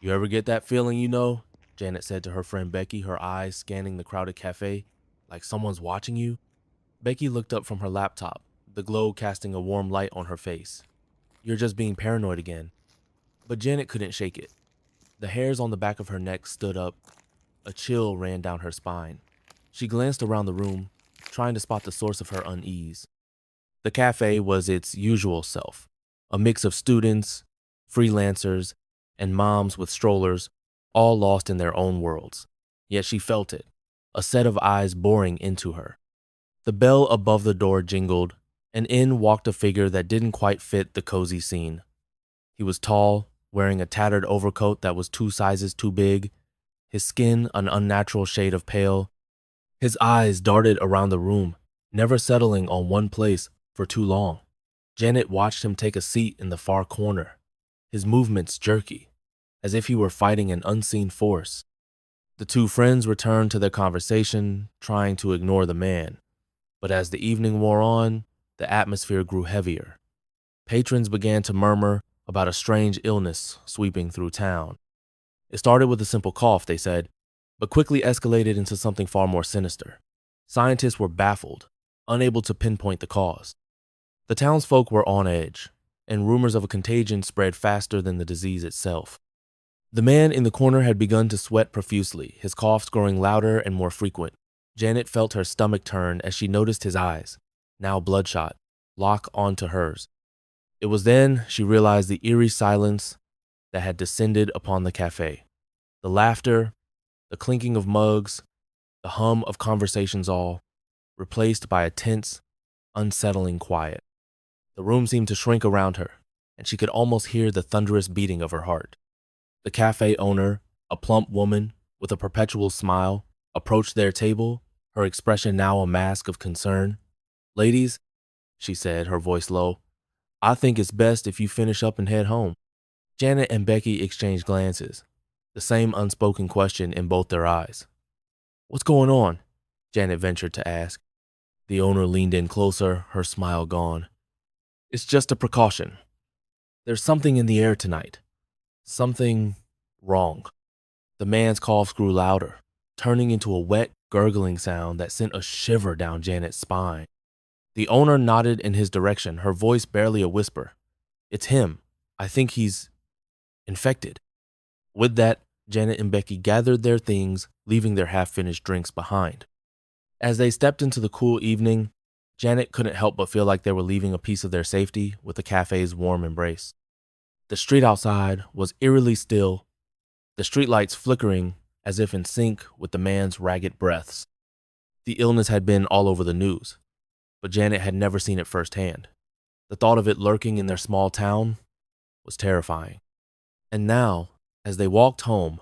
You ever get that feeling, Janet said to her friend Becky, her eyes scanning the crowded cafe, like someone's watching you? Becky looked up from her laptop, the glow casting a warm light on her face. You're just being paranoid again. But Janet couldn't shake it. The hairs on the back of her neck stood up. A chill ran down her spine. She glanced around the room, trying to spot the source of her unease. The cafe was its usual self, a mix of students, freelancers, and moms with strollers, all lost in their own worlds. Yet she felt it, a set of eyes boring into her. The bell above the door jingled, and in walked a figure that didn't quite fit the cozy scene. He was tall, wearing a tattered overcoat that was 2 sizes too big, his skin an unnatural shade of pale. His eyes darted around the room, never settling on one place for too long. Janet watched him take a seat in the far corner, his movements jerky, as if he were fighting an unseen force. The two friends returned to their conversation, trying to ignore the man. But as the evening wore on, the atmosphere grew heavier. Patrons began to murmur about a strange illness sweeping through town. It started with a simple cough, they said, but quickly escalated into something far more sinister. Scientists were baffled, unable to pinpoint the cause. The townsfolk were on edge, and rumors of a contagion spread faster than the disease itself. The man in the corner had begun to sweat profusely, his coughs growing louder and more frequent. Janet felt her stomach turn as she noticed his eyes, now bloodshot, lock onto hers. It was then she realized the eerie silence that had descended upon the cafe. The laughter, the clinking of mugs, the hum of conversations all replaced by a tense, unsettling quiet. The room seemed to shrink around her, and she could almost hear the thunderous beating of her heart. The cafe owner, a plump woman with a perpetual smile, approached their table, her expression now a mask of concern. "Ladies," she said, her voice low, "I think it's best if you finish up and head home." Janet and Becky exchanged glances, the same unspoken question in both their eyes. "What's going on?" Janet ventured to ask. The owner leaned in closer, her smile gone. "It's just a precaution. There's something in the air tonight. Something wrong." The man's coughs grew louder, turning into a wet, gurgling sound that sent a shiver down Janet's spine. The owner nodded in his direction, her voice barely a whisper. "It's him. I think he's infected." With that, Janet and Becky gathered their things, leaving their half-finished drinks behind. As they stepped into the cool evening, Janet couldn't help but feel like they were leaving a piece of their safety with the cafe's warm embrace. The street outside was eerily still, the streetlights flickering as if in sync with the man's ragged breaths. The illness had been all over the news, but Janet had never seen it firsthand. The thought of it lurking in their small town was terrifying. And now, as they walked home,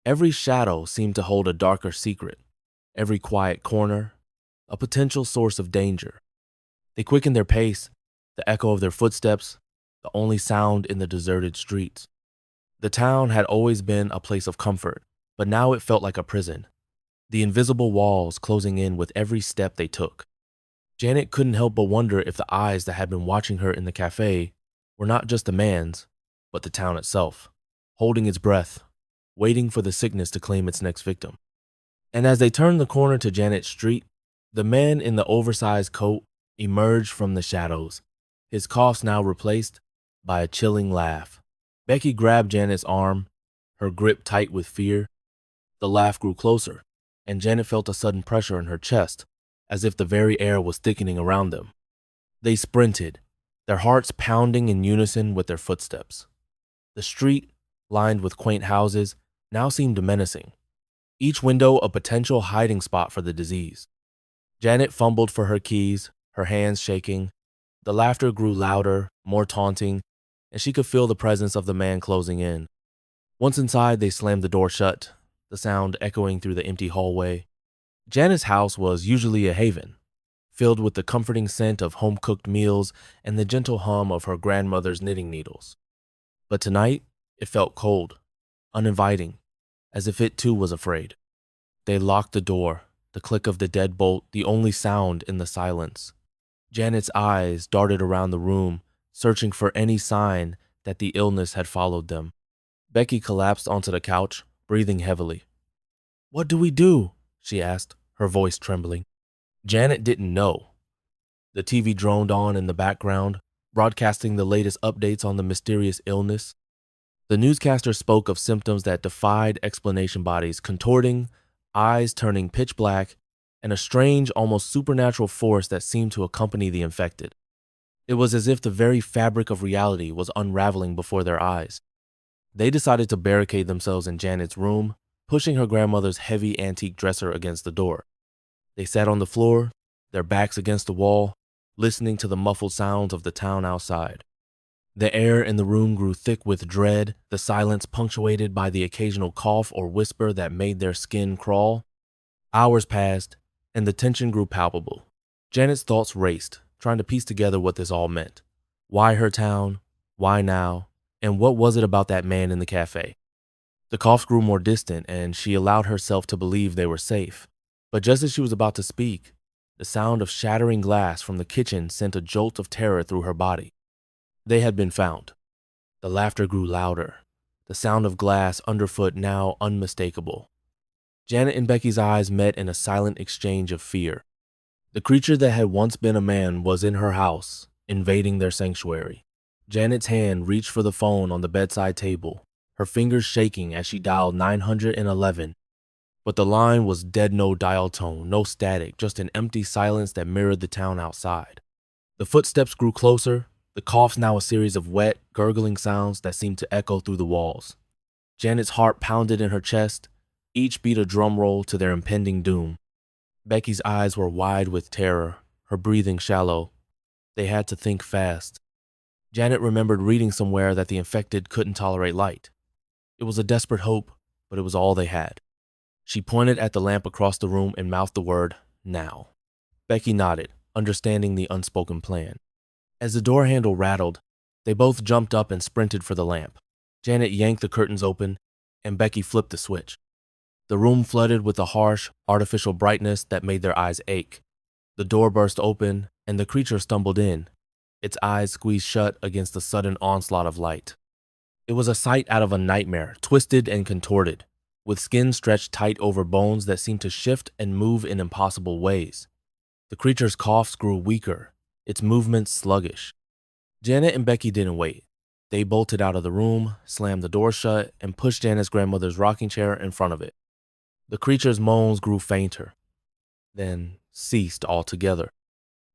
every shadow seemed to hold a darker secret, every quiet corner, a potential source of danger. They quickened their pace, the echo of their footsteps, the only sound in the deserted streets. The town had always been a place of comfort, but now it felt like a prison, the invisible walls closing in with every step they took. Janet couldn't help but wonder if the eyes that had been watching her in the cafe were not just the man's, but the town itself, holding its breath, waiting for the sickness to claim its next victim. And as they turned the corner to Janet's street, the man in the oversized coat emerged from the shadows, his coughs now replaced by a chilling laugh. Becky grabbed Janet's arm, her grip tight with fear. The laugh grew closer, and Janet felt a sudden pressure in her chest, as if the very air was thickening around them. They sprinted, their hearts pounding in unison with their footsteps. The street, lined with quaint houses, now seemed menacing, each window a potential hiding spot for the disease. Janet fumbled for her keys, her hands shaking. The laughter grew louder, more taunting, and she could feel the presence of the man closing in. Once inside, they slammed the door shut, the sound echoing through the empty hallway. Janet's house was usually a haven, filled with the comforting scent of home-cooked meals and the gentle hum of her grandmother's knitting needles. But tonight, it felt cold, uninviting, as if it too was afraid. They locked the door, the click of the deadbolt the only sound in the silence. Janet's eyes darted around the room, searching for any sign that the illness had followed them. Becky collapsed onto the couch, breathing heavily. "What do we do?" she asked, her voice trembling. Janet didn't know. The TV droned on in the background, broadcasting the latest updates on the mysterious illness. The newscaster spoke of symptoms that defied explanation: bodies contorting, eyes turning pitch black, and a strange, almost supernatural force that seemed to accompany the infected. It was as if the very fabric of reality was unraveling before their eyes. They decided to barricade themselves in Janet's room, pushing her grandmother's heavy antique dresser against the door. They sat on the floor, their backs against the wall, listening to the muffled sounds of the town outside. The air in the room grew thick with dread, the silence punctuated by the occasional cough or whisper that made their skin crawl. Hours passed, and the tension grew palpable. Janet's thoughts raced, trying to piece together what this all meant. Why her town? Why now? And what was it about that man in the cafe? The coughs grew more distant, and she allowed herself to believe they were safe. But just as she was about to speak, the sound of shattering glass from the kitchen sent a jolt of terror through her body. They had been found. The laughter grew louder, the sound of glass underfoot now unmistakable. Janet and Becky's eyes met in a silent exchange of fear. The creature that had once been a man was in her house, invading their sanctuary. Janet's hand reached for the phone on the bedside table, her fingers shaking as she dialed 911. But the line was dead, no dial tone, no static, just an empty silence that mirrored the town outside. The footsteps grew closer, the coughs now a series of wet, gurgling sounds that seemed to echo through the walls. Janet's heart pounded in her chest, each beat a drum roll to their impending doom. Becky's eyes were wide with terror, her breathing shallow. They had to think fast. Janet remembered reading somewhere that the infected couldn't tolerate light. It was a desperate hope, but it was all they had. She pointed at the lamp across the room and mouthed the word, "Now." Becky nodded, understanding the unspoken plan. As the door handle rattled, they both jumped up and sprinted for the lamp. Janet yanked the curtains open, and Becky flipped the switch. The room flooded with a harsh, artificial brightness that made their eyes ache. The door burst open, and the creature stumbled in, its eyes squeezed shut against the sudden onslaught of light. It was a sight out of a nightmare, twisted and contorted, with skin stretched tight over bones that seemed to shift and move in impossible ways. The creature's coughs grew weaker, its movements sluggish. Janet and Becky didn't wait. They bolted out of the room, slammed the door shut, and pushed Janet's grandmother's rocking chair in front of it. The creature's moans grew fainter, then ceased altogether.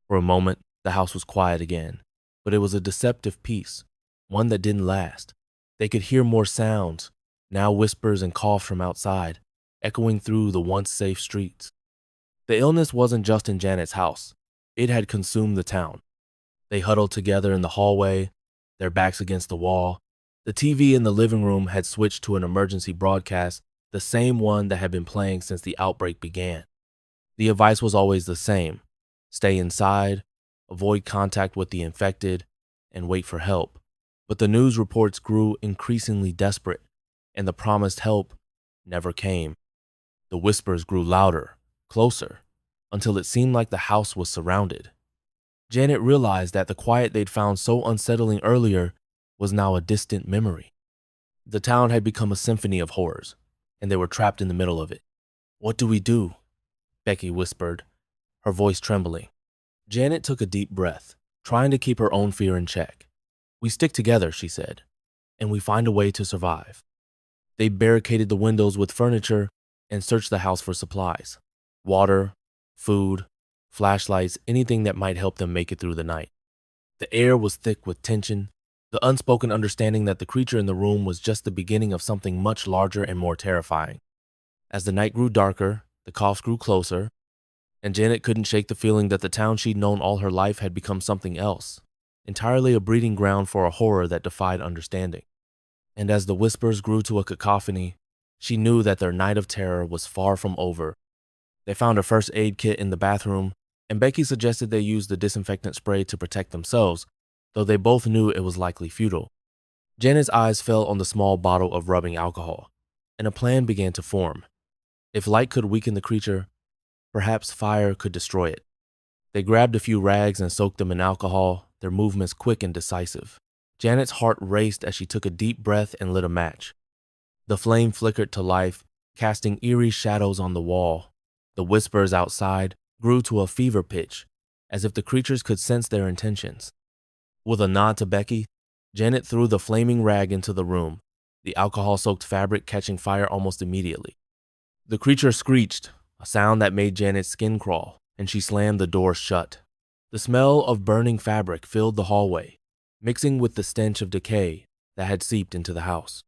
For a moment, the house was quiet again, but it was a deceptive peace, one that didn't last. They could hear more sounds, now whispers and coughs from outside, echoing through the once safe streets. The illness wasn't just in Janet's house. It had consumed the town. They huddled together in the hallway, their backs against the wall. The TV in the living room had switched to an emergency broadcast, the same one that had been playing since the outbreak began. The advice was always the same: stay inside, avoid contact with the infected, and wait for help. But the news reports grew increasingly desperate, and the promised help never came. The whispers grew louder, closer, until it seemed like the house was surrounded. Janet realized that the quiet they'd found so unsettling earlier was now a distant memory. The town had become a symphony of horrors, and they were trapped in the middle of it. "What do we do?" Becky whispered, her voice trembling. Janet took a deep breath, trying to keep her own fear in check. "We stick together," she said, "and we find a way to survive." They barricaded the windows with furniture and searched the house for supplies: water, food, flashlights, anything that might help them make it through the night. The air was thick with tension, the unspoken understanding that the creature in the room was just the beginning of something much larger and more terrifying. As the night grew darker, the coughs grew closer, and Janet couldn't shake the feeling that the town she'd known all her life had become something else, entirely a breeding ground for a horror that defied understanding. And as the whispers grew to a cacophony, she knew that their night of terror was far from over. They found a first aid kit in the bathroom, and Becky suggested they use the disinfectant spray to protect themselves, though they both knew it was likely futile. Janet's eyes fell on the small bottle of rubbing alcohol, and a plan began to form. If light could weaken the creature, perhaps fire could destroy it. They grabbed a few rags and soaked them in alcohol, their movements quick and decisive. Janet's heart raced as she took a deep breath and lit a match. The flame flickered to life, casting eerie shadows on the wall. The whispers outside grew to a fever pitch, as if the creatures could sense their intentions. With a nod to Becky, Janet threw the flaming rag into the room, the alcohol-soaked fabric catching fire almost immediately. The creature screeched, a sound that made Janet's skin crawl, and she slammed the door shut. The smell of burning fabric filled the hallway, mixing with the stench of decay that had seeped into the house.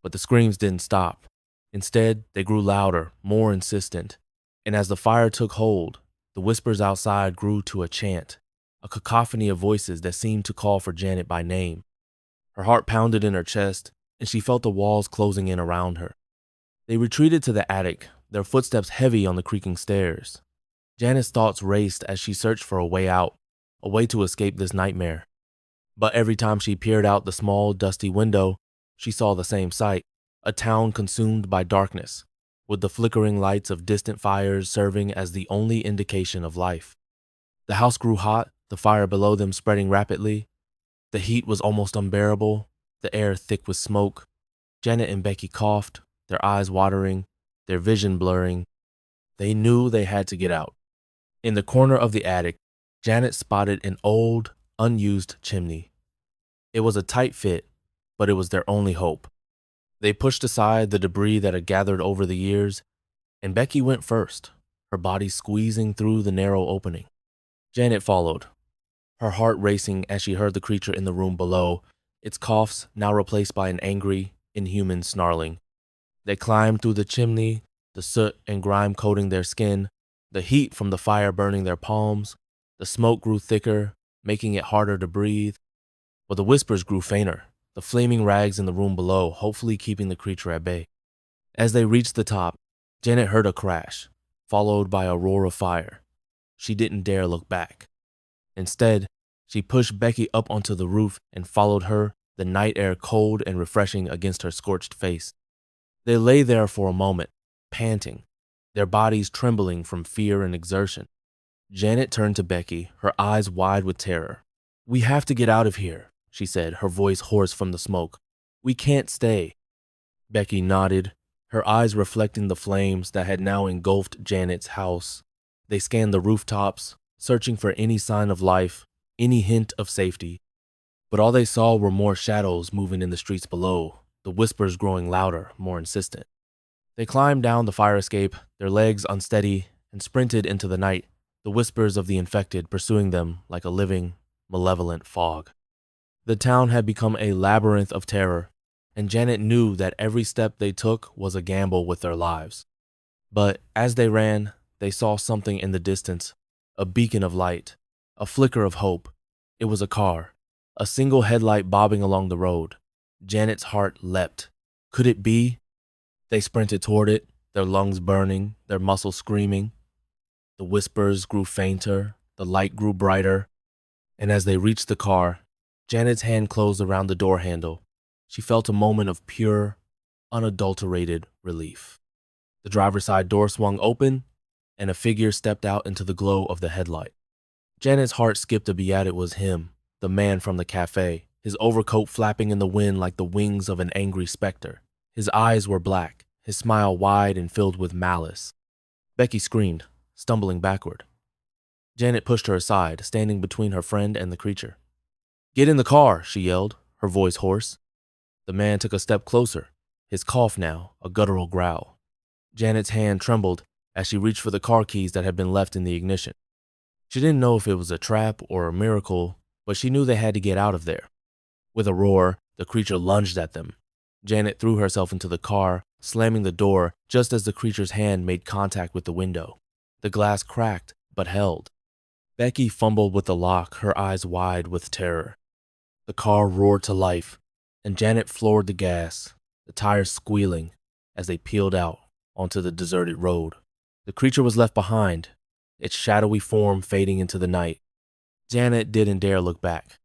But the screams didn't stop. Instead, they grew louder, more insistent, and as the fire took hold, the whispers outside grew to a chant, a cacophony of voices that seemed to call for Janet by name. Her heart pounded in her chest, and she felt the walls closing in around her. They retreated to the attic, their footsteps heavy on the creaking stairs. Janet's thoughts raced as she searched for a way out, a way to escape this nightmare. But every time she peered out the small, dusty window, she saw the same sight, a town consumed by darkness, with the flickering lights of distant fires serving as the only indication of life. The house grew hot, the fire below them spreading rapidly. The heat was almost unbearable, the air thick with smoke. Janet and Becky coughed, their eyes watering, their vision blurring. They knew they had to get out. In the corner of the attic, Janet spotted an old, unused chimney. It was a tight fit, but it was their only hope. They pushed aside the debris that had gathered over the years, and Becky went first, her body squeezing through the narrow opening. Janet followed, her heart racing as she heard the creature in the room below, its coughs now replaced by an angry, inhuman snarling. They climbed through the chimney, the soot and grime coating their skin, the heat from the fire burning their palms. The smoke grew thicker, making it harder to breathe. But the whispers grew fainter, the flaming rags in the room below hopefully keeping the creature at bay. As they reached the top, Janet heard a crash, followed by a roar of fire. She didn't dare look back. Instead, she pushed Becky up onto the roof and followed her, the night air cold and refreshing against her scorched face. They lay there for a moment, panting, their bodies trembling from fear and exertion. Janet turned to Becky, her eyes wide with terror. "We have to get out of here," she said, her voice hoarse from the smoke. "We can't stay." Becky nodded, her eyes reflecting the flames that had now engulfed Janet's house. They scanned the rooftops, searching for any sign of life, any hint of safety. But all they saw were more shadows moving in the streets below, the whispers growing louder, more insistent. They climbed down the fire escape, their legs unsteady, and sprinted into the night, the whispers of the infected pursuing them like a living, malevolent fog. The town had become a labyrinth of terror, and Janet knew that every step they took was a gamble with their lives. But as they ran, they saw something in the distance, a beacon of light, a flicker of hope. It was a car, a single headlight bobbing along the road. Janet's heart leapt. Could it be? They sprinted toward it, their lungs burning, their muscles screaming. The whispers grew fainter, the light grew brighter, and as they reached the car, Janet's hand closed around the door handle. She felt a moment of pure, unadulterated relief. The driver's side door swung open, and a figure stepped out into the glow of the headlight. Janet's heart skipped a beat. It was him, the man from the cafe, his overcoat flapping in the wind like the wings of an angry specter. His eyes were black, his smile wide and filled with malice. Becky screamed, stumbling backward. Janet pushed her aside, standing between her friend and the creature. "Get in the car," she yelled, her voice hoarse. The man took a step closer, his cough now a guttural growl. Janet's hand trembled as she reached for the car keys that had been left in the ignition. She didn't know if it was a trap or a miracle, but she knew they had to get out of there. With a roar, the creature lunged at them. Janet threw herself into the car, slamming the door just as the creature's hand made contact with the window. The glass cracked, but held. Becky fumbled with the lock, her eyes wide with terror. The car roared to life, and Janet floored the gas, the tires squealing as they peeled out onto the deserted road. The creature was left behind, its shadowy form fading into the night. Janet didn't dare look back.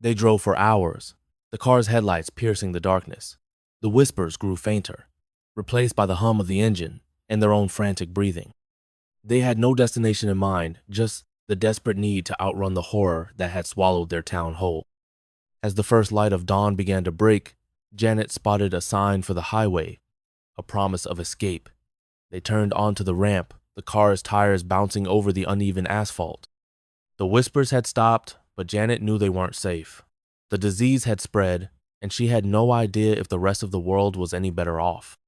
They drove for hours, the car's headlights piercing the darkness. The whispers grew fainter, replaced by the hum of the engine and their own frantic breathing. They had no destination in mind, just the desperate need to outrun the horror that had swallowed their town whole. As the first light of dawn began to break, Janet spotted a sign for the highway, a promise of escape. They turned onto the ramp, the car's tires bouncing over the uneven asphalt. The whispers had stopped, but Janet knew they weren't safe. The disease had spread, and she had no idea if the rest of the world was any better off.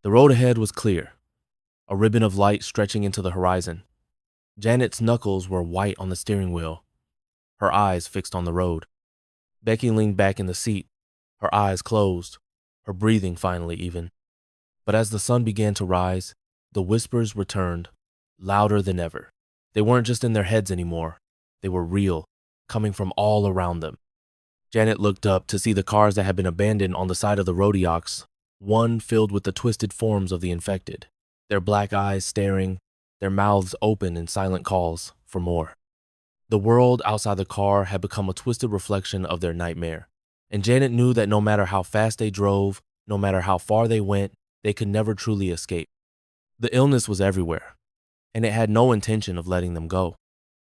The road ahead was clear, a ribbon of light stretching into the horizon. Janet's knuckles were white on the steering wheel, her eyes fixed on the road. Becky leaned back in the seat, her eyes closed, her breathing finally even. But as the sun began to rise, the whispers returned, louder than ever. They weren't just in their heads anymore. They were real, coming from all around them. Janet looked up to see the cars that had been abandoned on the side of the roadiox, one filled with the twisted forms of the infected, their black eyes staring, their mouths open in silent calls for more. The world outside the car had become a twisted reflection of their nightmare, and Janet knew that no matter how fast they drove, no matter how far they went, they could never truly escape. The illness was everywhere, and it had no intention of letting them go.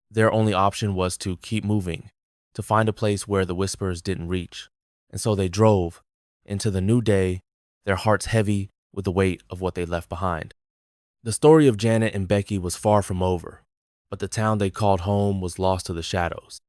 Their only option was to keep moving, to find a place where the whispers didn't reach. And so they drove into the new day, their hearts heavy with the weight of what they left behind. The story of Janet and Becky was far from over, but the town they called home was lost to the shadows.